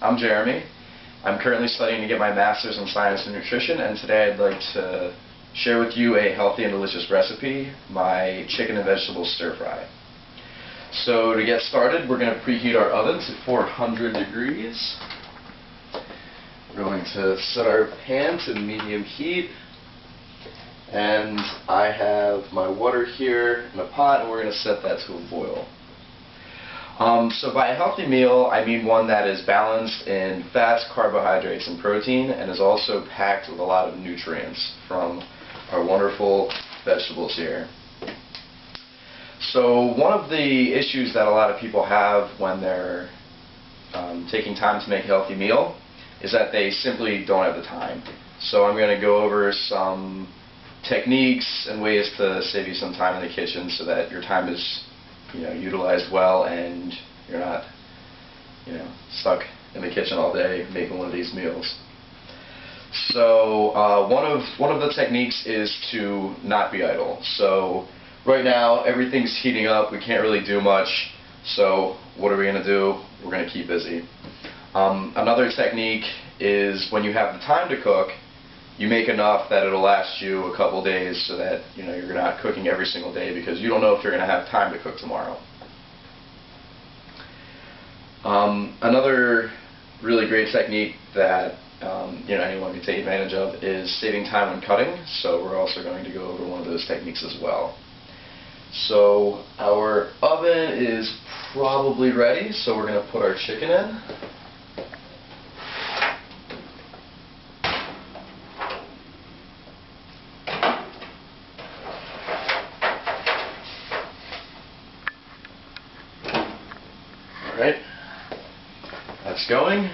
I'm Jeremy. I'm currently studying to get my Master's in Science and Nutrition, and today I'd like to share with you a healthy and delicious recipe, my chicken and vegetable stir fry. So to get started, we're going to preheat our oven to 400 degrees. We're going to set our pan to medium heat, and I have my water here in a pot, and we're going to set that to a boil. So by a healthy meal, I mean one that is balanced in fats, carbohydrates, and protein, and is also packed with a lot of nutrients from our wonderful vegetables here. So one of the issues that a lot of people have when they're taking time to make a healthy meal is that they simply don't have the time. So I'm going to go over some techniques and ways to save you some time in the kitchen so that your time is utilized well and you're not stuck in the kitchen all day making one of these meals. So one of the techniques is to not be idle. So right now everything's heating up, we can't really do much, so what are we going to do? We're going to keep busy. Another technique is when you have the time to cook, you make enough that it'll last you a couple days so that you're not cooking every single day because you don't know if you're going to have time to cook tomorrow. Another really great technique that anyone can take advantage of is saving time when cutting, so we're also going to go over one of those techniques as well. So our oven is probably ready, so we're going to put our chicken in. Alright, that's going.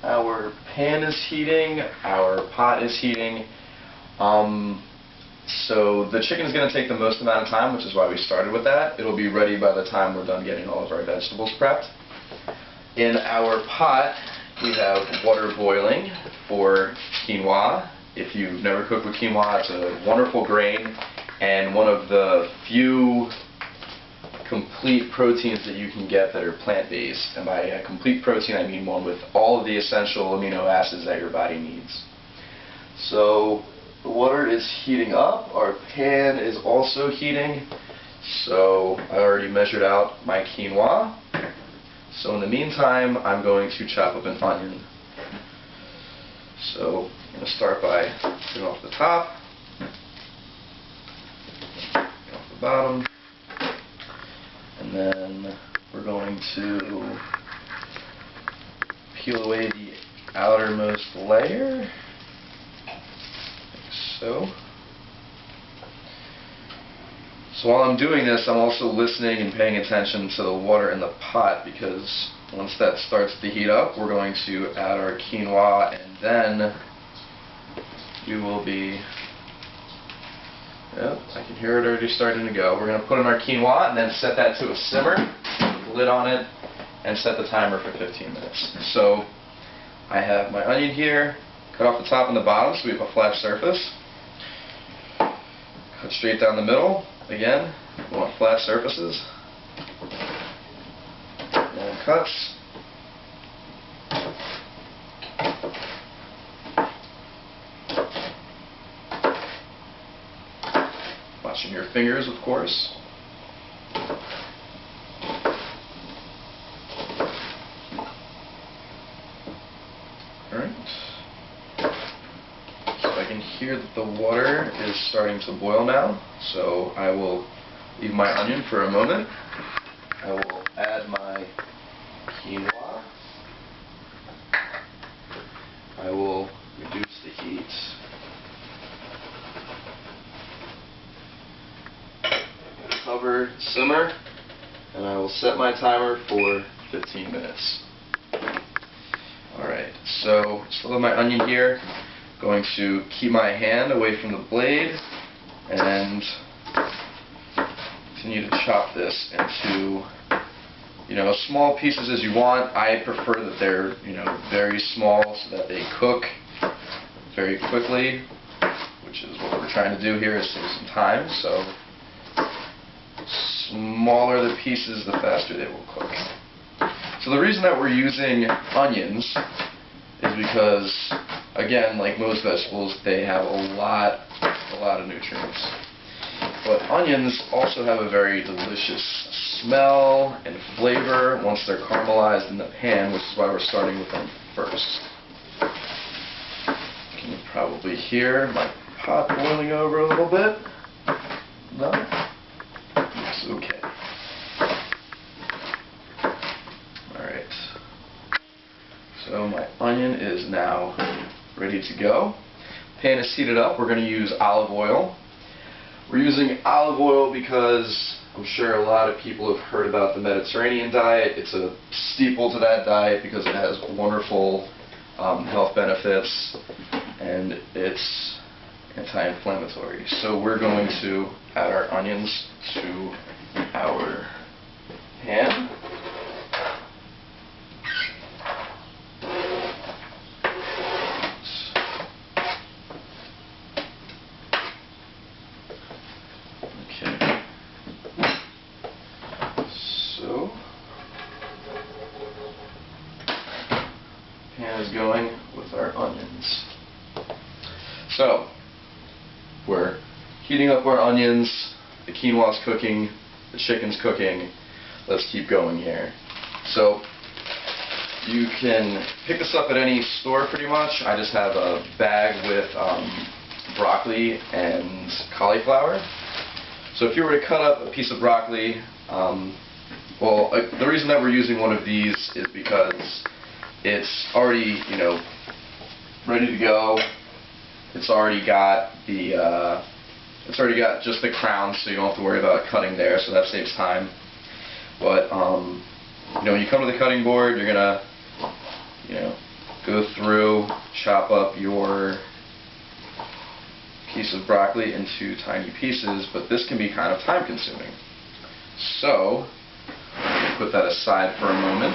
Our pan is heating, our pot is heating. So the chicken is going to take the most amount of time, which is why we started with that. It'll be ready by the time we're done getting all of our vegetables prepped. In our pot, we have water boiling for quinoa. If you've never cooked with quinoa, it's a wonderful grain and one of the few complete proteins that you can get that are plant-based. And by a complete protein, I mean one with all of the essential amino acids that your body needs. So the water is heating up. Our pan is also heating. So I already measured out my quinoa. So in the meantime, I'm going to chop up an onion. So I'm going to start by putting off the top, off the bottom. And then we're going to peel away the outermost layer, like so. So while I'm doing this, I'm also listening and paying attention to the water in the pot, because once that starts to heat up, we're going to add our quinoa, and then we will be... Yep, I can hear it already starting to go. We're going to put in our quinoa and then set that to a simmer, put the lid on it, and set the timer for 15 minutes. So I have my onion here, cut off the top and the bottom so we have a flat surface. Cut straight down the middle. Again, we want flat surfaces. Long cuts. Watching your fingers, of course. Alright. So I can hear that the water is starting to boil now, so I will leave my onion for a moment. I will add my quinoa. I will reduce the heat. Cover, simmer, and I will set my timer for 15 minutes. Alright, so still have my onion here. Going to keep my hand away from the blade and continue to chop this into small pieces as you want. I prefer that they're very small so that they cook very quickly, which is what we're trying to do here, is save some time. So smaller the pieces, the faster they will cook. So the reason that we're using onions is because, again, like most vegetables, they have a lot of nutrients. But onions also have a very delicious smell and flavor once they're caramelized in the pan, which is why we're starting with them first. You can probably hear my pot boiling over a little bit. No? Looks okay. Alright. So my onion is now ready to go. Pan is heated up. We're going to use olive oil. We're using olive oil because I'm sure a lot of people have heard about the Mediterranean diet. It's a staple to that diet because it has wonderful health benefits and it's anti-inflammatory. So we're going to add our onions to our pan. Okay. So pan is going with our onions. So we're heating up our onions, the quinoa's cooking, the chicken's cooking. Let's keep going here. So you can pick this up at any store pretty much. I just have a bag with broccoli and cauliflower. So if you were to cut up a piece of broccoli, the reason that we're using one of these is because it's already, ready to go. It's already got just the crown, so you don't have to worry about cutting there, so that saves time. But when you come to the cutting board, you're gonna go through, chop up your piece of broccoli into tiny pieces, but this can be kind of time consuming. So put that aside for a moment,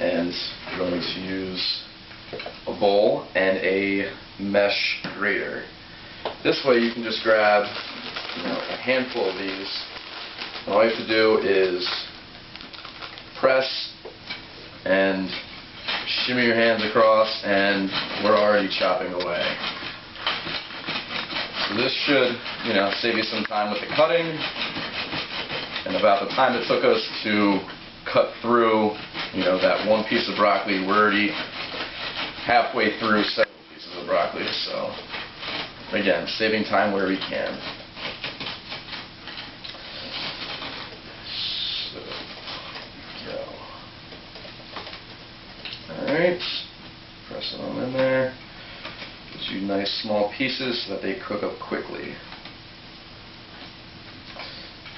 and we're going to use a bowl and a mesh grater. This way you can just grab a handful of these, and all you have to do is press and shimmy your hands across, and we're already chopping away. So this should save you some time with the cutting, and about the time it took us to cut through that one piece of broccoli, we're already halfway through several pieces of broccoli. So again, saving time where we can. So, alright, press it on in there. Gives you nice small pieces so that they cook up quickly.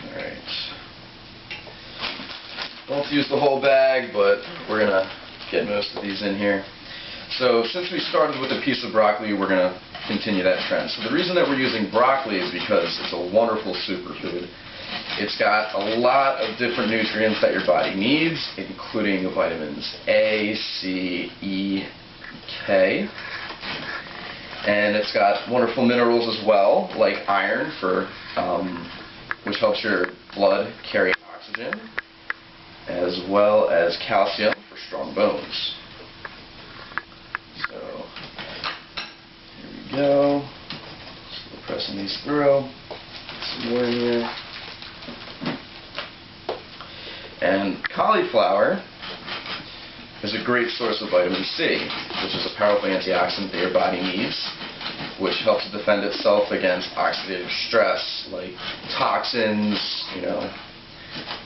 Alright. Don't use the whole bag, but we're going to get most of these in here. So since we started with a piece of broccoli, we're going to continue that trend. So the reason that we're using broccoli is because it's a wonderful superfood. It's got a lot of different nutrients that your body needs, including vitamins A, C, E, K. And it's got wonderful minerals as well, like iron, which helps your blood carry oxygen, as well as calcium for strong bones. So here we go. Still pressing these through. Get some more in here. And cauliflower is a great source of vitamin C, which is a powerful antioxidant that your body needs, which helps defend itself against oxidative stress, like toxins,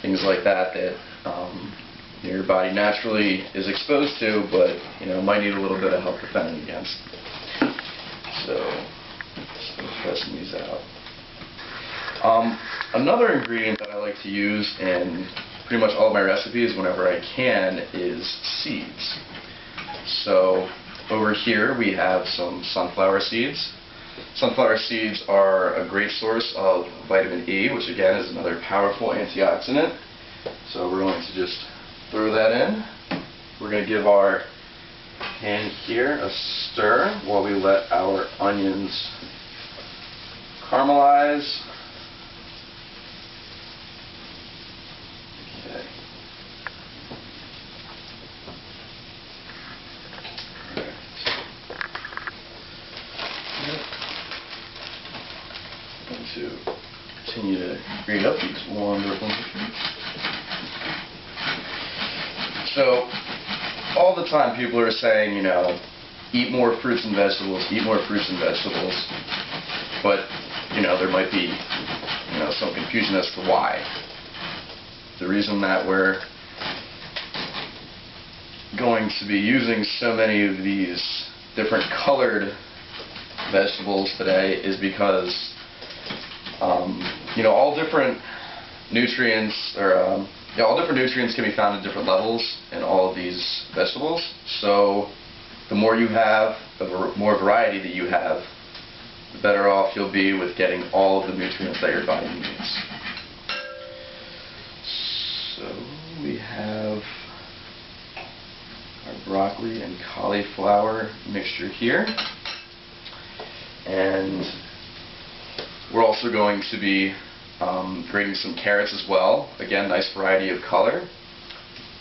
things like that your body naturally is exposed to, but might need a little bit of help defending against. So, still pressing these out. Another ingredient that I like to use in pretty much all of my recipes whenever I can is seeds. So over here we have some sunflower seeds. Sunflower seeds are a great source of vitamin E, which again is another powerful antioxidant. So we're going to just throw that in. We're going to give our pan here a stir while we let our onions caramelize. Okay. grate up these wonderful mushrooms. So, all the time people are saying, you know, eat more fruits and vegetables, eat more fruits and vegetables. But, you know, there might be, you know, some confusion as to why. The reason that we're going to be using so many of these different colored vegetables today is because, you know, all different nutrients, or yeah, all different nutrients can be found at different levels in all of these vegetables. So the more you have, the more variety that you have, the better off you'll be with getting all of the nutrients that your body needs. So we have our broccoli and cauliflower mixture here. And we're also going to be grating some carrots as well. Again, nice variety of color.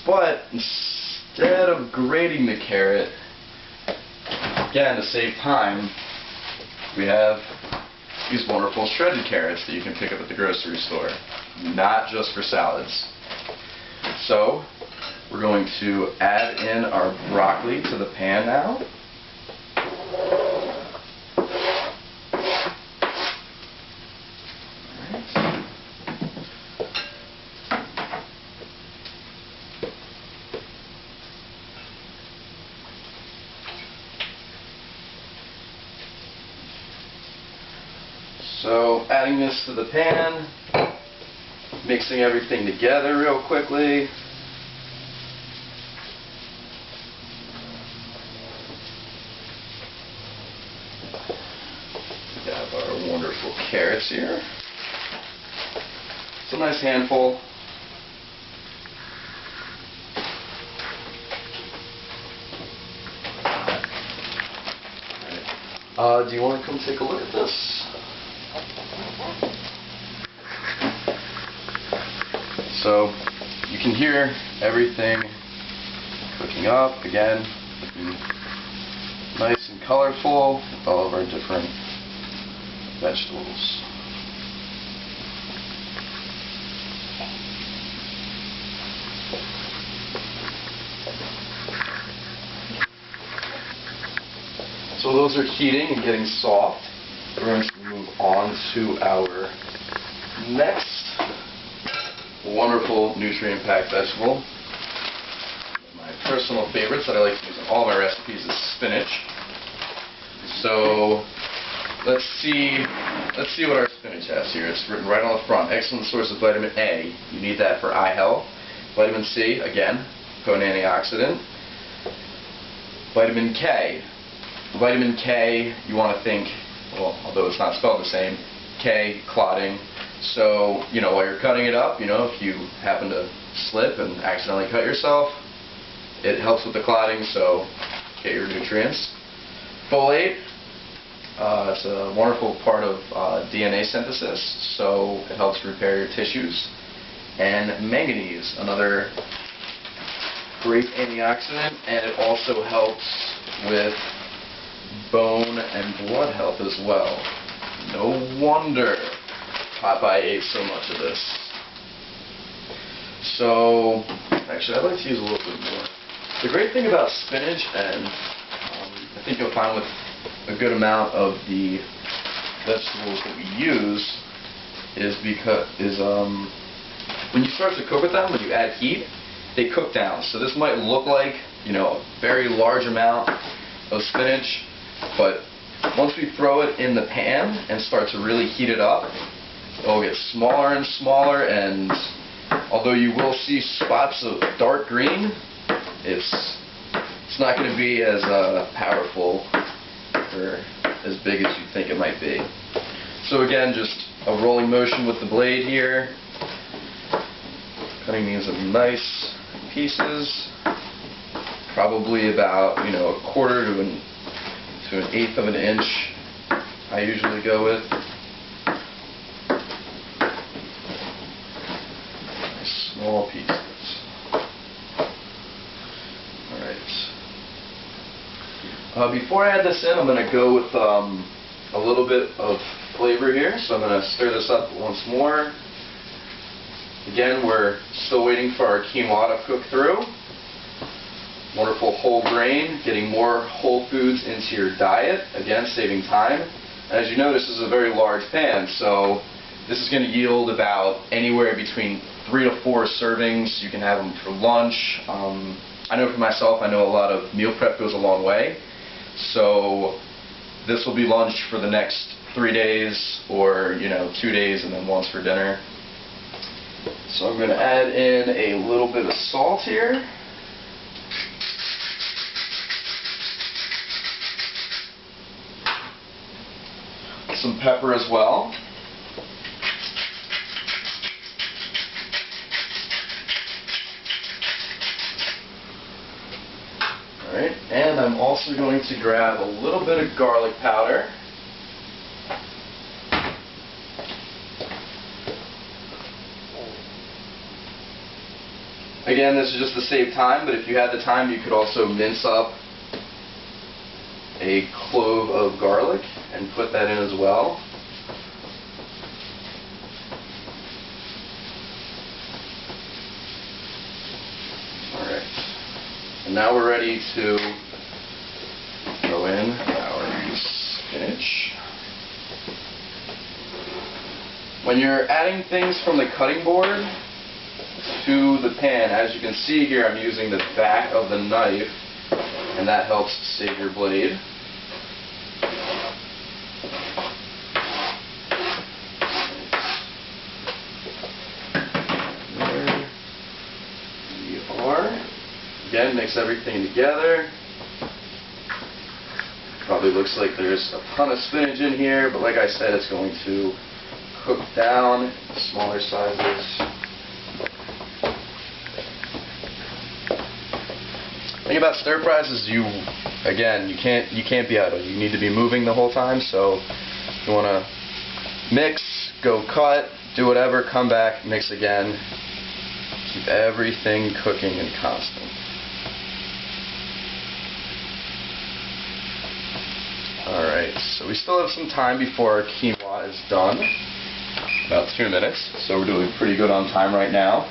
But instead of grating the carrot, again, to save time, we have these wonderful shredded carrots that you can pick up at the grocery store. Not just for salads. So, we're going to add in our broccoli to the pan now. So, adding this to the pan, mixing everything together real quickly. We have our wonderful carrots here. It's a nice handful. Do you want to come take a look at this? So you can hear everything cooking up again, looking nice and colorful with all of our different vegetables. So those are heating and getting soft. We're going to move on to our next wonderful nutrient-packed vegetable. My personal favorites that I like to use in all my recipes is spinach. So let's see what our spinach has here. It's written right on the front. Excellent source of vitamin A. You need that for eye health. Vitamin C, again, potent antioxidant. Vitamin K. Vitamin K, you want to think, well, although it's not spelled the same, K, clotting. So, you know, while you're cutting it up, you know, if you happen to slip and accidentally cut yourself, it helps with the clotting, so get your nutrients. Folate, it's a wonderful part of DNA synthesis, so it helps repair your tissues. And manganese, another great antioxidant, and it also helps with bone and blood health as well. No wonder Popeye ate so much of this. So, actually, I'd like to use a little bit more. The great thing about spinach, and I think you'll find with a good amount of the vegetables that we use, is when you start to cook with them, when you add heat, they cook down. So this might look like, you know, a very large amount of spinach, but once we throw it in the pan and start to really heat it up, it'll get smaller and smaller, and although you will see spots of dark green, it's not going to be as powerful or as big as you think it might be. So again, just a rolling motion with the blade here, cutting these in nice pieces, probably about, you know, a quarter to an eighth of an inch I usually go with. Nice small pieces. Alright. Before I add this in, I'm going to go with a little bit of flavor here. So I'm going to stir this up once more. Again, we're still waiting for our quinoa to cook through. Wonderful whole grain, getting more whole foods into your diet, again saving time. And as you notice, this is a very large pan, so this is going to yield about anywhere between 3 to 4 servings. You can have them for lunch. I know for myself, I know a lot of meal prep goes a long way, so this will be lunch for the next 3 days, or 2 days and then once for dinner. So I'm going to add in a little bit of salt here. Some pepper as well. Alright, and I'm also going to grab a little bit of garlic powder. Again, this is just to save time, but if you had the time, you could also mince up a clove of garlic and put that in as well. Alright, and now we're ready to throw in our spinach. When you're adding things from the cutting board to the pan, as you can see here, I'm using the back of the knife, and that helps save your blade. There we are. Again, mix everything together. Probably looks like there's a ton of spinach in here, but like I said, it's going to cook down in smaller sizes. The thing about stir fries is you can't be idle. You need to be moving the whole time, so you want to mix, go cut, do whatever, come back, mix again. Keep everything cooking and constant. Alright, so we still have some time before our quinoa is done. About 2 minutes, so we're doing pretty good on time right now.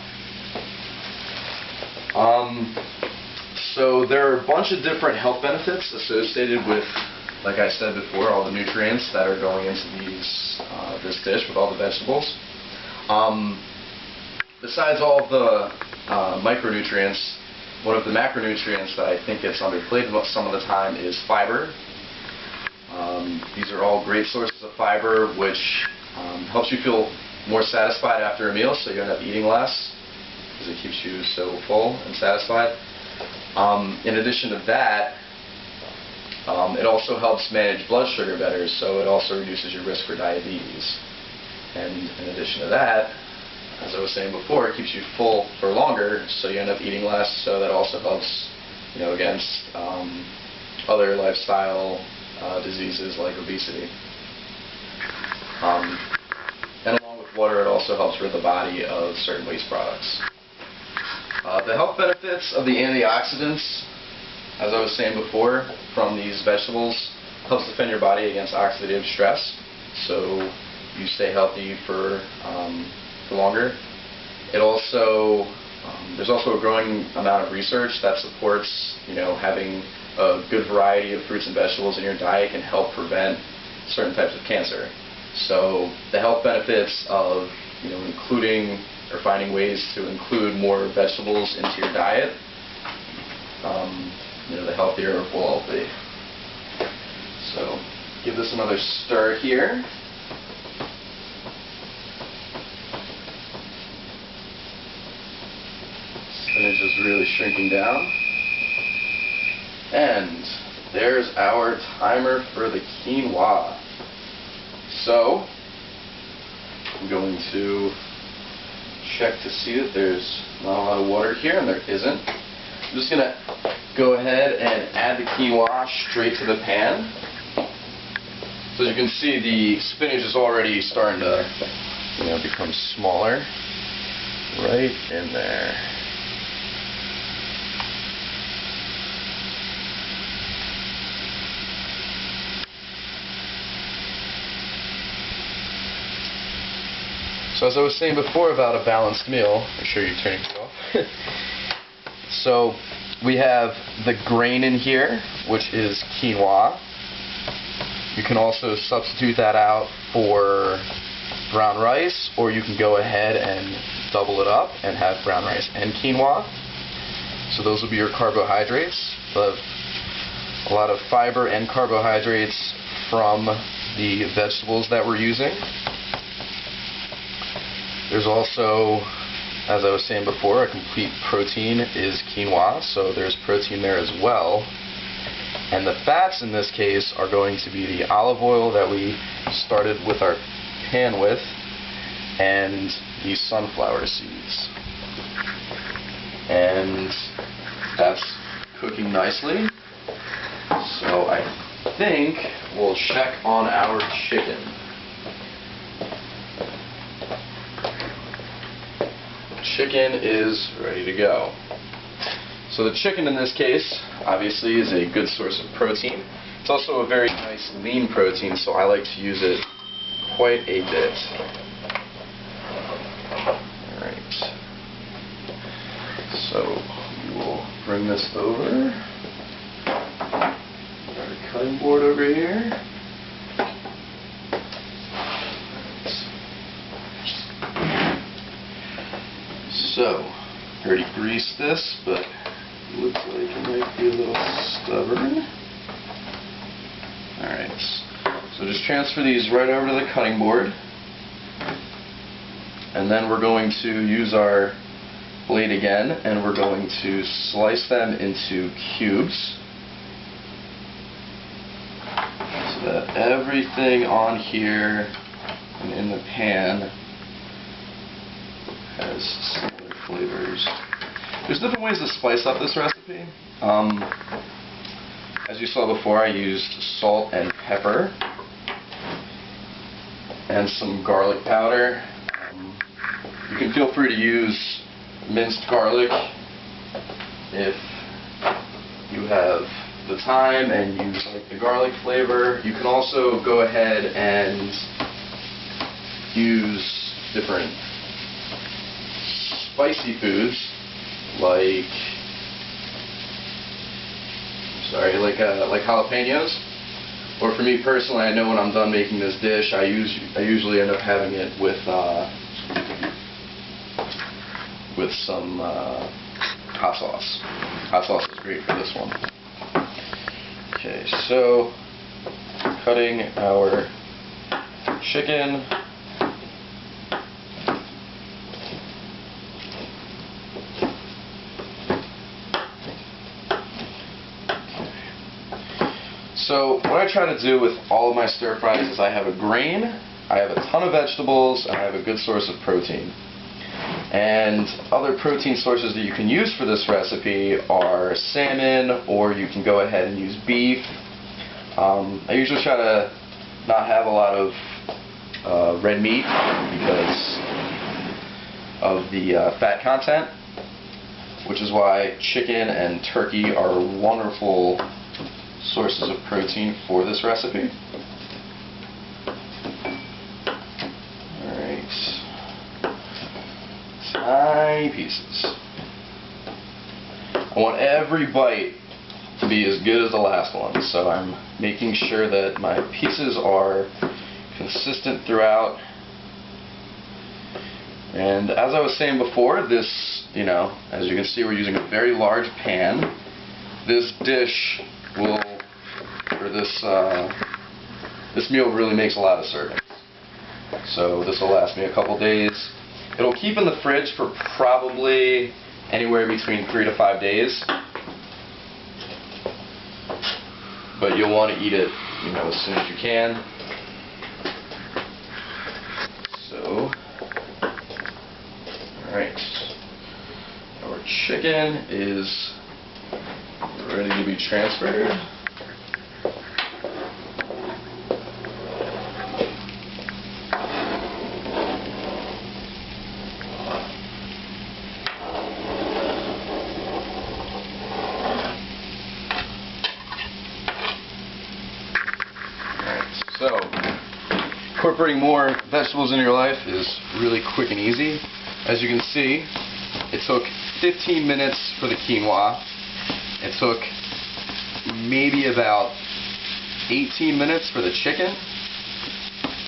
So there are a bunch of different health benefits associated with, like I said before, all the nutrients that are going into this dish with all the vegetables. Besides all of the micronutrients, one of the macronutrients that I think gets underplayed some of the time is fiber. These are all great sources of fiber, which helps you feel more satisfied after a meal, so you end up eating less because it keeps you so full and satisfied. In addition to that, it also helps manage blood sugar better, so it also reduces your risk for diabetes. And in addition to that, as I was saying before, it keeps you full for longer, so you end up eating less, so that also helps, against other lifestyle diseases like obesity. And along with water, it also helps rid the body of certain waste products. The health benefits of the antioxidants, as I was saying before, from these vegetables, helps defend your body against oxidative stress, so you stay healthy for longer. It also, there's also a growing amount of research that supports, having a good variety of fruits and vegetables in your diet can help prevent certain types of cancer. So the health benefits of, including or finding ways to include more vegetables into your diet, the healthier it will all be. So give this another stir here. Spinach is really shrinking down. And there's our timer for the quinoa. So I'm going to check to see that there's not a lot of water here, and there isn't. I'm just going to go ahead and add the quinoa straight to the pan. So as you can see, the spinach is already starting to become smaller. Right in there. So So as I was saying before about a balanced meal, make sure you're turning it off. So we have the grain in here, which is quinoa. You can also substitute that out for brown rice, or you can go ahead and double it up and have brown rice and quinoa. So those will be your carbohydrates. You'll have a lot of fiber and carbohydrates from the vegetables that we're using. There's also, as I was saying before, a complete protein is quinoa, so there's protein there as well. And the fats in this case are going to be the olive oil that we started with our pan with, and the sunflower seeds. And that's cooking nicely. So I think we'll check on our chicken. Chicken is ready to go. So the chicken in this case obviously is a good source of protein. It's also a very nice lean protein, so I like to use it quite a bit. Alright. So we will bring this over. Got a cutting board over here. So, I already greased this, but it looks like it might be a little stubborn. Alright, so just transfer these right over to the cutting board. And then we're going to use our blade again, and we're going to slice them into cubes, so that everything on here and in the pan has similar flavors. There's different ways to spice up this recipe. As you saw before, I used salt and pepper and some garlic powder. You can feel free to use minced garlic if you have the time and you like the garlic flavor. You can also go ahead and use different spicy foods like jalapenos. Or for me personally, I know when I'm done making this dish, I usually end up having it with some hot sauce. Hot sauce is great for this one. Okay, so cutting our chicken. So what I try to do with all of my stir fries is I have a grain, I have a ton of vegetables, and I have a good source of protein. And other protein sources that you can use for this recipe are salmon, or you can go ahead and use beef. I usually try to not have a lot of red meat because of the fat content, which is why chicken and turkey are wonderful sources of protein for this recipe. Alright. Tiny pieces. I want every bite to be as good as the last one, so I'm making sure that my pieces are consistent throughout. And as I was saying before, this, as you can see, we're using a very large pan. This dish will, or this meal really makes a lot of servings. So this will last me a couple days. It'll keep in the fridge for probably anywhere between 3 to 5 days. But you'll want to eat it, as soon as you can. So, alright. Our chicken is ready to be transferred. incorporating more vegetables into your life is really quick and easy. As you can see, it took 15 minutes for the quinoa. It took maybe about 18 minutes for the chicken.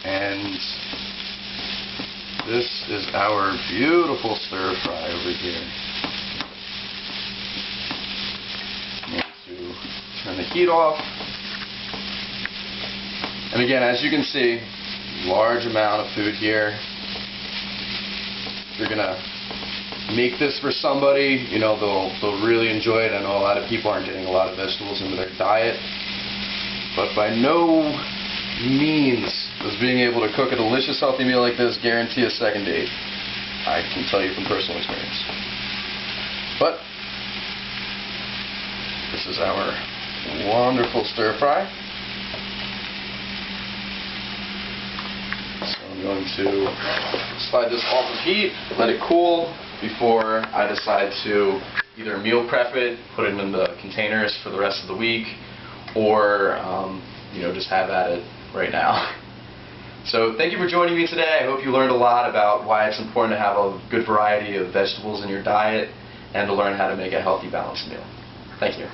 And this is our beautiful stir fry over here. I'm going to turn the heat off. And again, as you can see, large amount of food here. If you're going to make this for somebody, you know, they'll really enjoy it. I know a lot of people aren't getting a lot of vegetables into their diet, but by no means does being able to cook a delicious healthy meal like this guarantee a second date. I can tell you from personal experience. But this is our wonderful stir fry. So I'm going to slide this off of heat, let it cool before I decide to either meal prep it, put it in the containers for the rest of the week, or you know, just have at it right now. So thank you for joining me today. I hope you learned a lot about why it's important to have a good variety of vegetables in your diet and to learn how to make a healthy, balanced meal. Thank you.